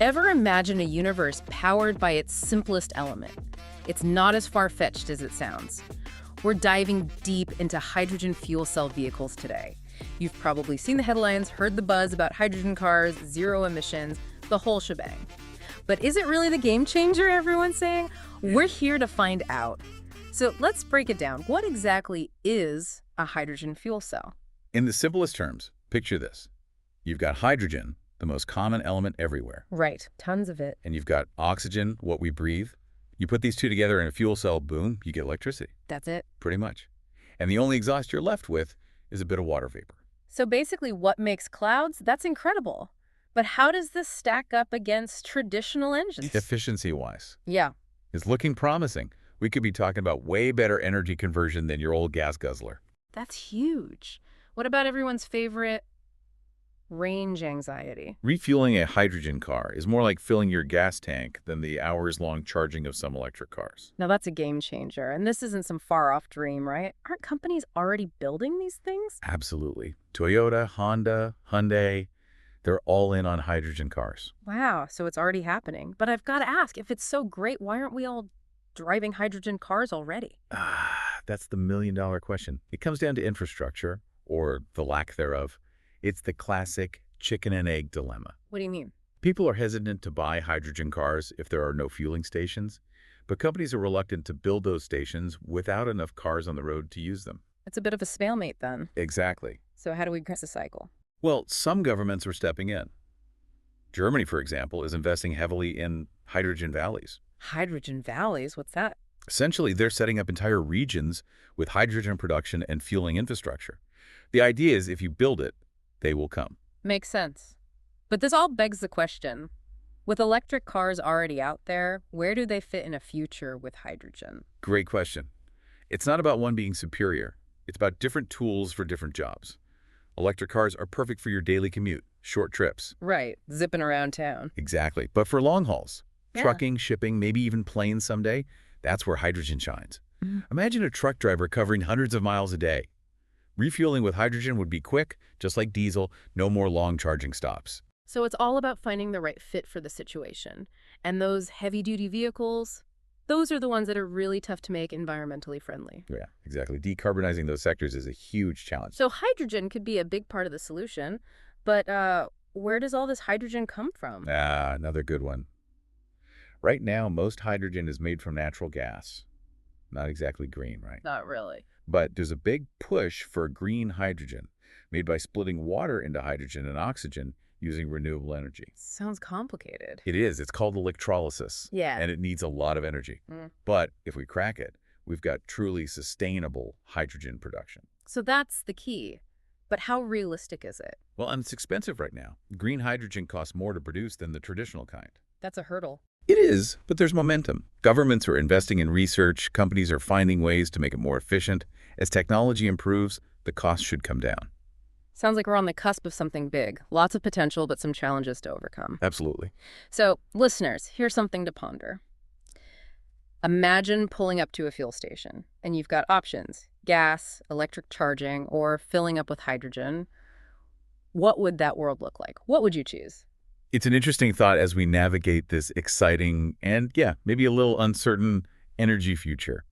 Ever imagine a universe powered by its simplest element? It's not as far-fetched as it sounds. We're diving deep into hydrogen fuel cell vehicles today. You've probably seen the headlines, heard the buzz about hydrogen cars, zero emissions, the whole shebang. But is it really the game changer everyone's saying? We're here to find out. So let's break it down. What exactly is a hydrogen fuel cell? In the simplest terms, picture this. You've got hydrogen, the most common element everywhere. Right, tons of it. And you've got oxygen, what we breathe. You put these two together in a fuel cell, boom, you get electricity. That's it. Pretty much. And the only exhaust you're left with is a bit of water vapor. So basically what makes clouds? That's incredible. But how does this stack up against traditional engines? Efficiency-wise, Yeah. it's looking promising. We could be talking about way better energy conversion than your old gas guzzler. That's huge. What about everyone's favorite range anxiety? Refueling a hydrogen car is more like filling your gas tank than the hours-long charging of some electric cars. Now that's a game changer. And this isn't some far-off dream, right? Aren't companies already building these things? Absolutely. Toyota, Honda, Hyundai, they're all in on hydrogen cars. Wow, so it's already happening. But I've got to ask, if it's so great, why aren't we all driving hydrogen cars already? That's the million-dollar question. It comes down to infrastructure, or the lack thereof. It's the classic chicken and egg dilemma. What do you mean? People are hesitant to buy hydrogen cars if there are no fueling stations, but companies are reluctant to build those stations without enough cars on the road to use them. It's a bit of a stalemate then. Exactly. So how do we cross the cycle? Well, some governments are stepping in. Germany, for example, is investing heavily in hydrogen valleys. Hydrogen valleys? What's that? Essentially, they're setting up entire regions with hydrogen production and fueling infrastructure. The idea is if you build it, they will come. Makes sense. But this all begs the question, with electric cars already out there, where do they fit in a future with hydrogen? Great question. It's not about one being superior. It's about different tools for different jobs. Electric cars are perfect for your daily commute, short trips. Right, zipping around town. Exactly. But for long hauls, Yeah. trucking, shipping, maybe even planes someday, that's where hydrogen shines. Mhm. Imagine a truck driver covering hundreds of miles a day. Refueling with hydrogen would be quick, just like diesel, no more long charging stops. So it's all about finding the right fit for the situation. And those heavy-duty vehicles, those are the ones that are really tough to make environmentally friendly. Yeah, exactly. Decarbonizing those sectors is a huge challenge. So hydrogen could be a big part of the solution, but where does all this hydrogen come from? Another good one. Right now, most hydrogen is made from natural gas. Not exactly green, right? Not really. But there's a big push for green hydrogen, made by splitting water into hydrogen and oxygen using renewable energy. Sounds complicated. It is. It's called electrolysis. Yeah. And it needs a lot of energy. But if we crack it, we've got truly sustainable hydrogen production. So that's the key. But how realistic is it? Well, and it's expensive right now. Green hydrogen costs more to produce than the traditional kind. That's a hurdle. It is, but there's momentum. Governments are investing in research, companies are finding ways to make it more efficient. As technology improves, the cost should come down. Sounds like we're on the cusp of something big. Lots of potential, but some challenges to overcome. Absolutely. So, listeners, here's something to ponder. Imagine pulling up to a fuel station, and you've got options: gas, electric charging, or filling up with hydrogen. What would that world look like? What would you choose? It's an interesting thought as we navigate this exciting and, yeah, maybe a little uncertain energy future.